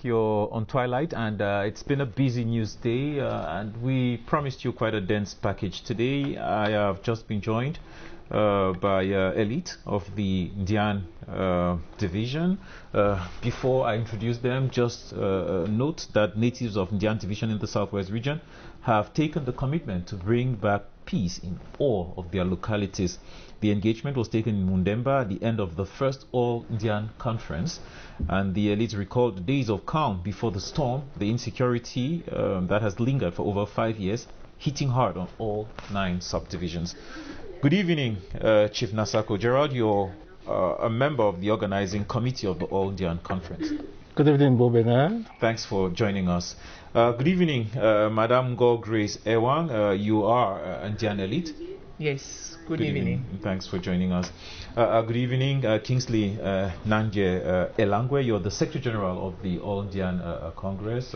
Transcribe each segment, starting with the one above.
You're on Twilight, and it's been a busy news day, and we promised you quite a dense package today. I have just been joined by elite of the Ndian division. Before I introduce them, just note that natives of Ndian division in the southwest region have taken the commitment to bring back peace in all of their localities. The engagement was taken in Mundemba at the end of the first All Ndian Conference, and the elites recalled the days of calm before the storm, the insecurity that has lingered for over 5 years, hitting hard on all 9 subdivisions. Good evening, Chief Nasako. Gerald, you're a member of the organizing committee of the All Ndian Conference. Good evening, Bobena. Thanks for joining us. Good evening, Madam Go Grace Ewang. You are an Ndian elite. Yes, good evening. Thanks for joining us. Good evening, Kingsley Nanje Elangwe. You're the Secretary General of the All Ndian Conference.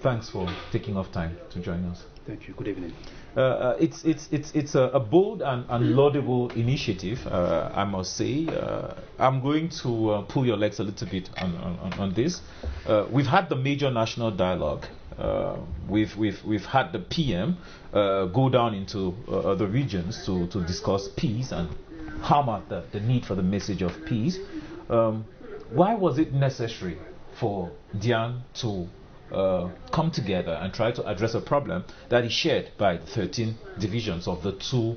Thanks for taking off time to join us. Thank you. Good evening. It's a bold and laudable initiative, I must say. I'm going to pull your legs a little bit on this. We've had the major national dialogue. We've had the PM go down into the regions to discuss peace and hammer the need for the message of peace. Why was it necessary for Ndian to come together and try to address a problem that is shared by the 13 divisions of the 2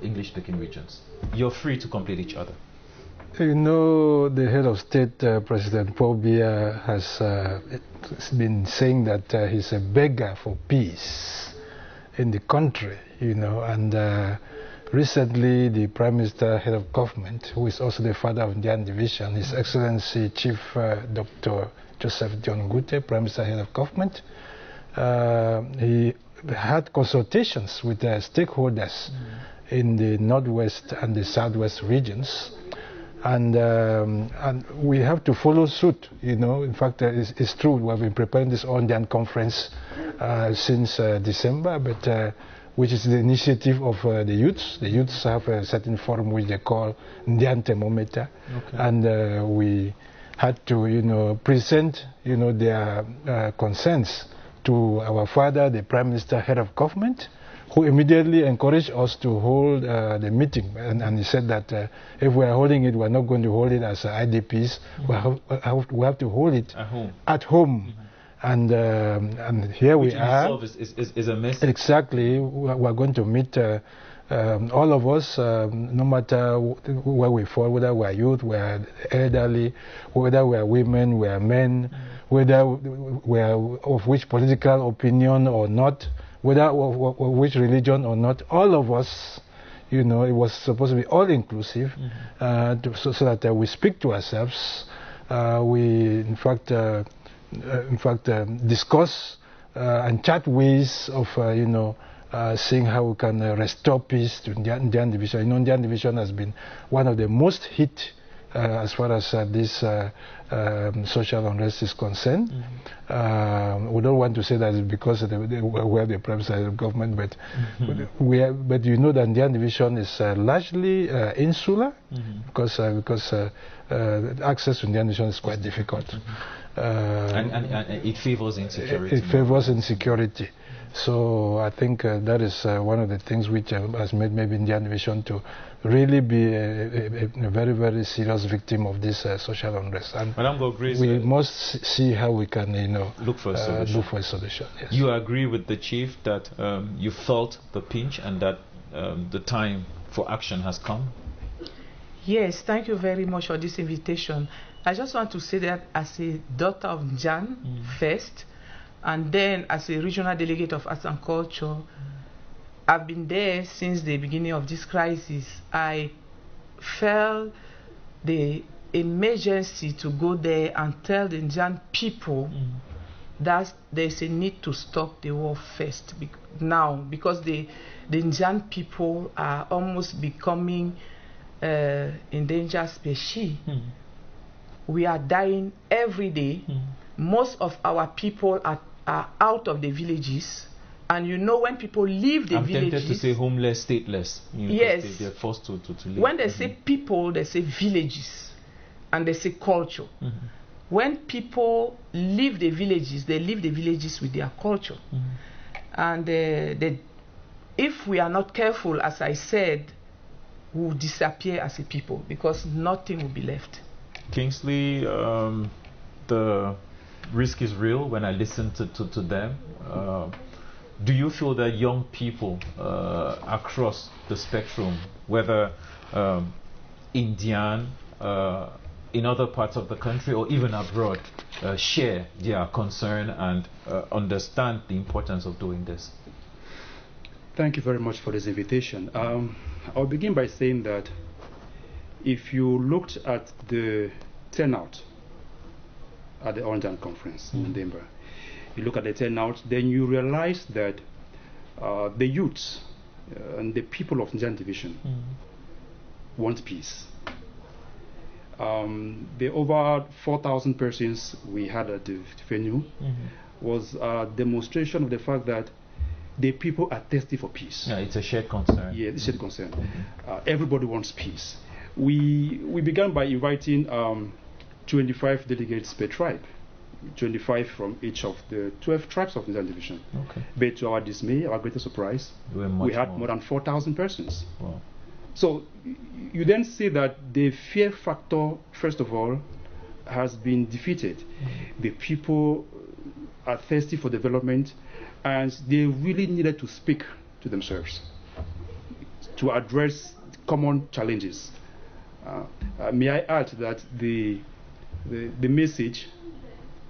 English-speaking regions? You're free to complete each other. You know, the head of state, President Paul Biya, has been saying that he's a beggar for peace in the country, you know, and recently the Prime Minister, head of government, who is also the father of Ndian division, His Excellency Chief Dr. Joseph John Gute, Prime Minister, head of government, he had consultations with the stakeholders in the northwest and the southwest regions. And we have to follow suit, you know. In fact, it's true, we have been preparing this All Ndian Conference since December, but which is the initiative of the youths. The youths have a certain forum which they call Ndian Thermometer, and we had to, you know, present, you know, their concerns to our father, the Prime Minister, head of government, who immediately encouraged us to hold the meeting, and he said that if we are holding it, we are not going to hold it as IDPs. We have to hold it at home. And here we are. Is a message. Exactly. We are going to meet all of us, no matter where we fall, whether we are youth, we are elderly, whether we are women, we are men, whether we are of which political opinion or not, whether which religion or not, all of us, you know, it was supposed to be all-inclusive, so that we speak to ourselves. We, in fact, discuss and chat ways of, you know, seeing how we can restore peace to Ndian division. You know, Ndian division has been one of the most hit as far as this social unrest is concerned. We don't want to say that it's because we have the Prime Minister of government, but but you know that Ndian division is largely insular, because access to Ndian division is quite difficult. And it favors insecurity. It favors insecurity. So I think that is one of the things which has made maybe Ndian division to really be a very, very serious victim of this social unrest. And we must see how we can, you know, look for a solution. Yes. You agree with the chief that you felt the pinch and that the time for action has come? Yes, thank you very much for this invitation. I just want to say that as a daughter of Ndian first, and then as a regional delegate of arts and culture, I've been there since the beginning of this crisis. I felt the emergency to go there and tell the Ndian people that there's a need to stop the war first now, because the Ndian people are almost becoming endangered species. We are dying every day. Most of our people are out of the villages, and you know, when people leave the villages, I'm tempted to say homeless, stateless. Yes, they're forced to leave. When they say people, they say villages, and they say culture. When people leave the villages, they leave the villages with their culture. And if we are not careful, as I said, we will disappear as a people because nothing will be left. Kingsley, the risk is real when I listen to them. Do you feel that young people across the spectrum, whether Indian, in other parts of the country or even abroad, share their concern and understand the importance of doing this? Thank you very much for this invitation. I'll begin by saying that if you looked at the turnout at the All Ndian Conference in Mundemba, you look at the turnout, then you realize that the youths and the people of Nanje division want peace. The over 4,000 persons we had at the venue was a demonstration of the fact that the people are thirsty for peace. Yeah, it's a shared concern. Yeah, it's a shared concern. Everybody wants peace. We began by inviting 25 delegates per tribe, 25 from each of the 12 tribes of the Nanje division. Okay. But to our dismay, our greatest surprise, we had more than 4,000 persons. Wow. So you then see that the fear factor, first of all, has been defeated. The people are thirsty for development, and they really needed to speak to themselves to address common challenges. May I add that the message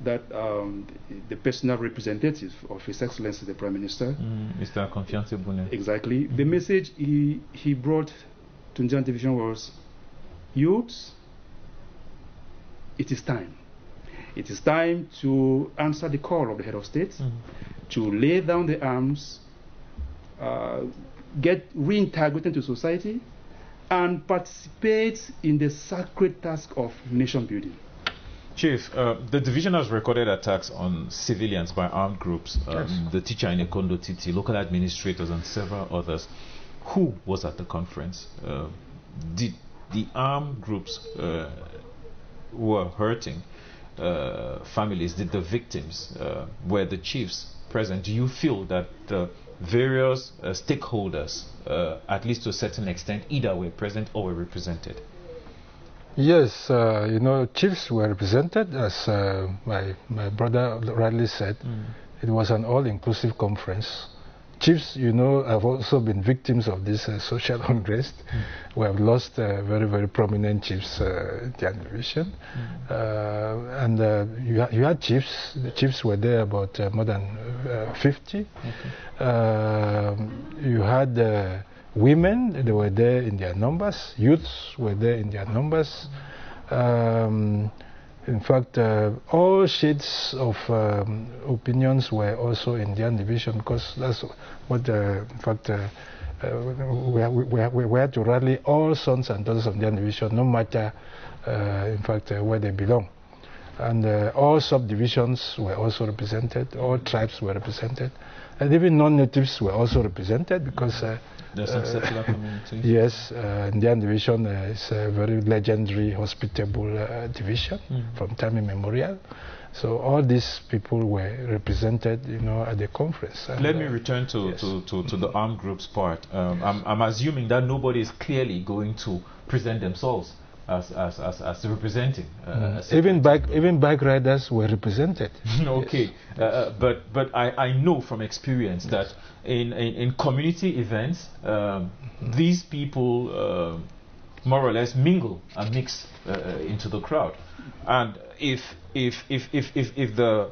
that the personal representative of His Excellency the Prime Minister, Mr. Confiance Bune, exactly, the message he brought to Nanje division was, youths, it is time. It is time to answer the call of the head of state, to lay down the arms, get reintegrated into society, and participate in the sacred task of nation building. Chief, the division has recorded attacks on civilians by armed groups, the teacher in Ekondo Titi, local administrators, and several others. Who was at the conference? Did the armed groups who were hurting families, did the victims, were the chiefs present? Do you feel that the various stakeholders, at least to a certain extent, either were present or were represented? Yes, you know, chiefs were represented, as my brother rightly said. It was an all-inclusive conference. Chiefs, you know, have also been victims of this social unrest. We have lost very, very prominent chiefs in the division. And you had chiefs. The chiefs were there about more than 50. You had women, they were there in their numbers. Youths were there in their numbers. In fact, all shades of opinions were also in the division, because that's what, in fact, we had to rally all sons and daughters of the division, no matter, in fact, where they belong. And all subdivisions were also represented, all tribes were represented, and even non-natives were also represented, because there's some secular communities. Yes, Ndian division is a very legendary, hospitable division from time immemorial. So all these people were represented, you know, at the conference. Let me return to the armed groups part. I'm assuming that nobody is clearly going to present themselves as representing. Even bike riders were represented. Okay, but I know from experience that in community events, these people more or less mingle and mix into the crowd, and if the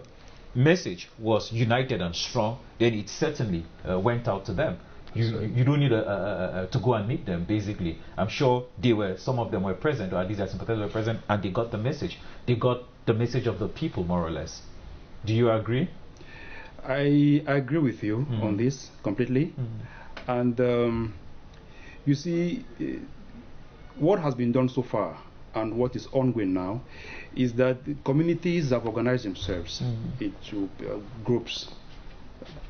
message was united and strong, then it certainly went out to them. You don't need to go and meet them. Basically, I'm sure some of them were present, or at least their sympathizers were present, and they got the message. They got the message of the people, more or less. Do you agree? I agree with you on this completely. And you see, what has been done so far and what is ongoing now is that the communities have organized themselves into groups,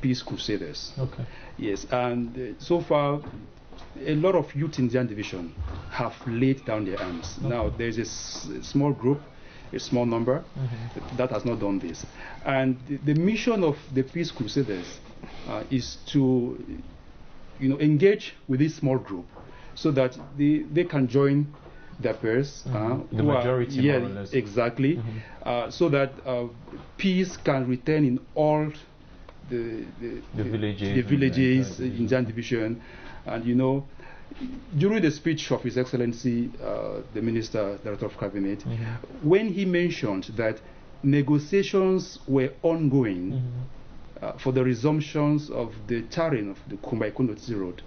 peace crusaders. Okay. Yes, and so far a lot of youth in Ndian division have laid down their arms. Okay. Now, there's a small group, a small number, that has not done this. And the mission of the Peace Crusaders is to, engage with this small group so that they can join their peers. The majority, more or less. Exactly. So that peace can return in all the villages in Ndian division. And during the speech of His Excellency, the Minister, Director of Cabinet, when he mentioned that negotiations were ongoing for the resumptions of the tarring of the Kumbai-Kondotsi Road,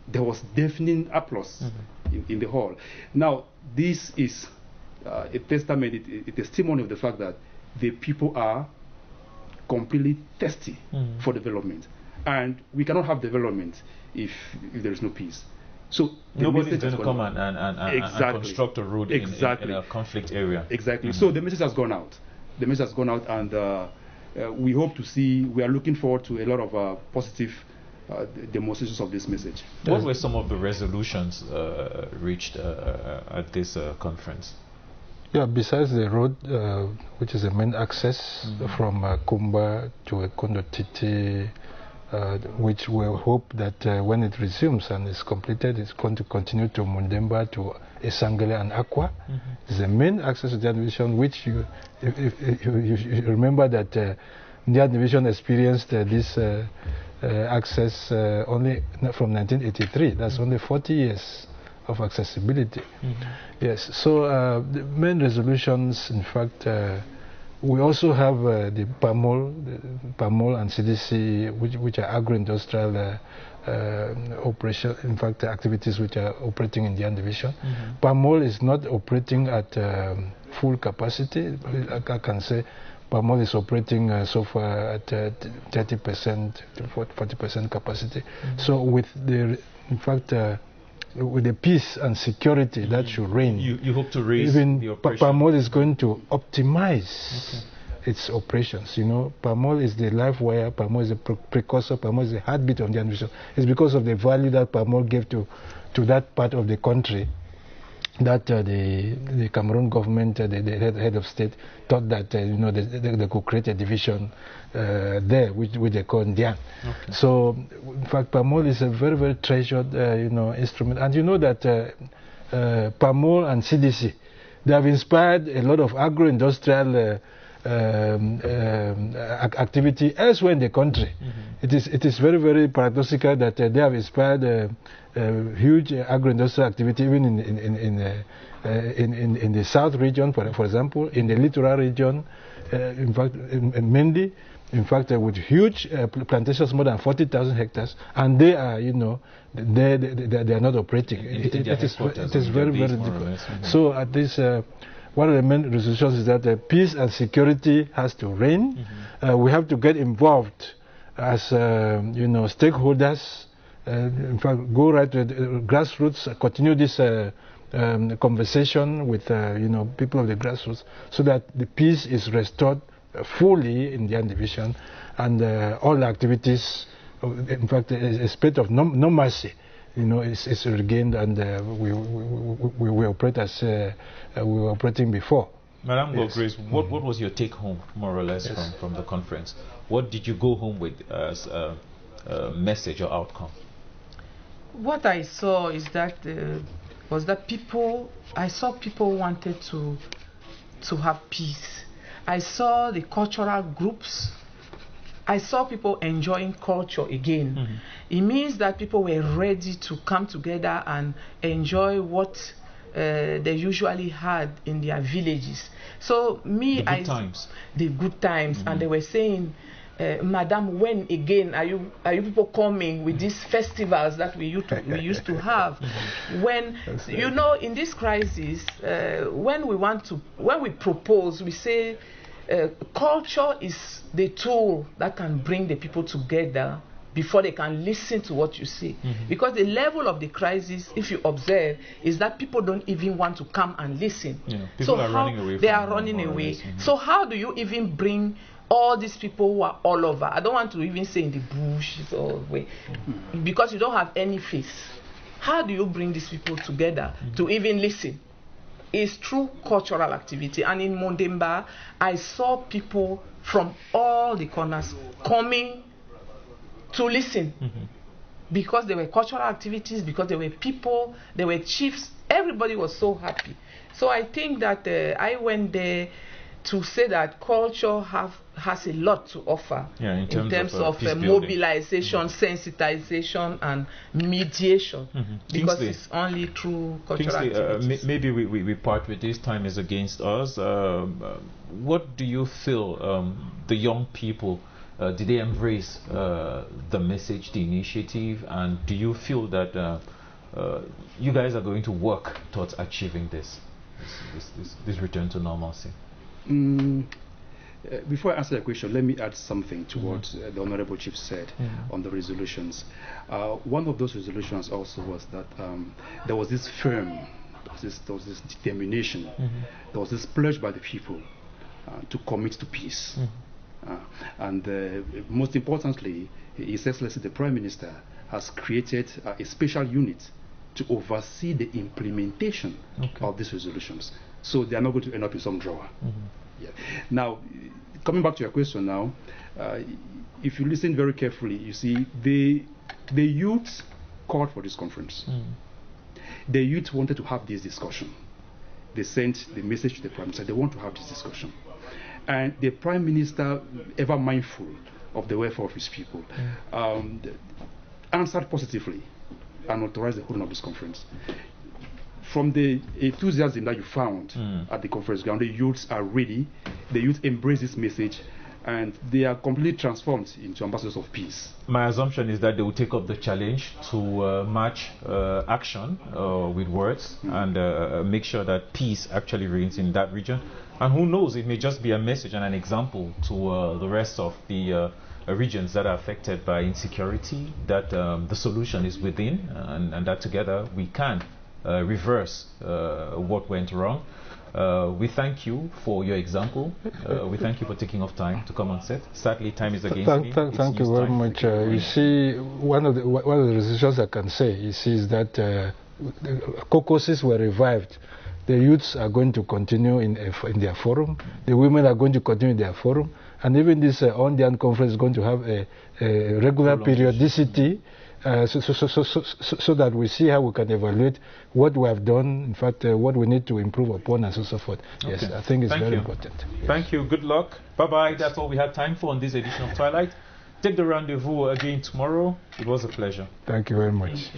there was deafening applause in the hall. Now, this is a testament, a testimony of the fact that the people are completely thirsty for development. And we cannot have development if there is no peace. So nobody's going to come and construct a road in a conflict area. Exactly. So the message has gone out. The message has gone out, and we hope to see. We are looking forward to a lot of positive demonstrations of this message. What were some of the resolutions reached at this conference? Yeah, besides the road, which is the main access from Kumba to Kondotiti, which we hope that when it resumes and is completed, it's going to continue to Mundemba, to Esangele and Aqua. It's the main access to the division, which you remember that Ndian division experienced this access only from 1983. That's only 40 years of accessibility. Yes, so the main resolutions, in fact, we also have the PAMOL and CDC, which are agro-industrial operation, in fact, activities which are operating in the Ndian division. PAMOL is not operating at full capacity. I can say PAMOL is operating so far at 30% to 40% capacity. So with the, in fact, with the peace and security that should reign, you hope to raise even the operation. PAMOL is going to optimize its operations. PAMOL is the life wire, PAMOL is the precursor, PAMOL is the heartbeat of the division. It's because of the value that PAMOL gave to that part of the country that the Cameroon government, the head of state, thought that they could create a division there, which they call Ndian. So, in fact, PAMOL is a very, very treasured, instrument. And you know that PAMOL and CDC, they have inspired a lot of agro-industrial activity elsewhere in the country. It is very, very paradoxical that they have inspired huge agro-industrial activity even in the south region, for example, in the littoral region, in fact, mainly, in fact, with huge plantations, more than 40,000 hectares, and they are, they are not operating. It is very, very difficult. So at this, one of the main resolutions is that peace and security has to reign. We have to get involved as, stakeholders. In fact, go right to the grassroots, continue this conversation with, people of the grassroots, so that the peace is restored fully in the Ndian division, and all the activities, in fact, a spirit of normalcy, is regained, and we operate as we were operating before. Madam Grace, what was your take home, more or less, from the conference? What did you go home with as a message or outcome? What I saw is that I saw people wanted to have peace. I saw the cultural groups. I saw people enjoying culture again. It means that people were ready to come together and enjoy what they usually had in their villages. So the good times, and they were saying, Madam, when again are you people coming with these festivals that we used to have? When in this crisis, when we propose, we say culture is the tool that can bring the people together before they can listen to what you say. Because the level of the crisis, if you observe, is that people don't even want to come and listen. People are running away. They are running away. So how do you even bring all these people who are all over? I don't want to even say in the bush or way, because you don't have any face. how do you bring these people together to even listen? It's through cultural activity. And in Mundemba, I saw people from all the corners coming to listen. Because there were cultural activities, because there were people, there were chiefs, everybody was so happy. So I think that I went there to say that culture has a lot to offer in terms of mobilization, sensitization, and mediation, because Kingsley, it's only through cultural Kingsley, activities. maybe we part with this. Time is against us. What do you feel the young people, did they embrace the message, the initiative, and do you feel that you guys are going to work towards achieving this return to normalcy? Before I answer the question, let me add something to what the Honorable Chief said on the resolutions. One of those resolutions also was that there was this firm, there was this determination, there was this pledge by the people to commit to peace. And most importantly, His Excellency the Prime Minister has created a special unit to oversee the implementation of these resolutions. So they are not going to end up in some drawer. Now, coming back to your question now, if you listen very carefully, you see the youth called for this conference. The youth wanted to have this discussion. They sent the message to the Prime Minister, they want to have this discussion. And the Prime Minister, ever mindful of the welfare of his people, answered positively and authorized the holding of this conference. From the enthusiasm that you found at the conference ground, the youths are ready, the youth embrace this message, and they are completely transformed into ambassadors of peace. My assumption is that they will take up the challenge to match action with words and make sure that peace actually reigns in that region. And who knows, it may just be a message and an example to the rest of the regions that are affected by insecurity, that the solution is within, and that together we can reverse what went wrong. We thank you for your example. We thank you for taking off time to come on set. Sadly, time is against me. Thank you very much. You see, one of the resolutions I can say is that caucuses were revived. The youths are going to continue in their forum. The women are going to continue in their forum. And even this All Ndian Conference is going to have a regular periodicity so that we see how we can evaluate what we have done, in fact, what we need to improve upon, and so forth. Yes, I think it's very important. Yes. Thank you. Good luck. Bye-bye. That's all we had time for on this edition of Twilight. Take the rendezvous again tomorrow. It was a pleasure. Thank you very much.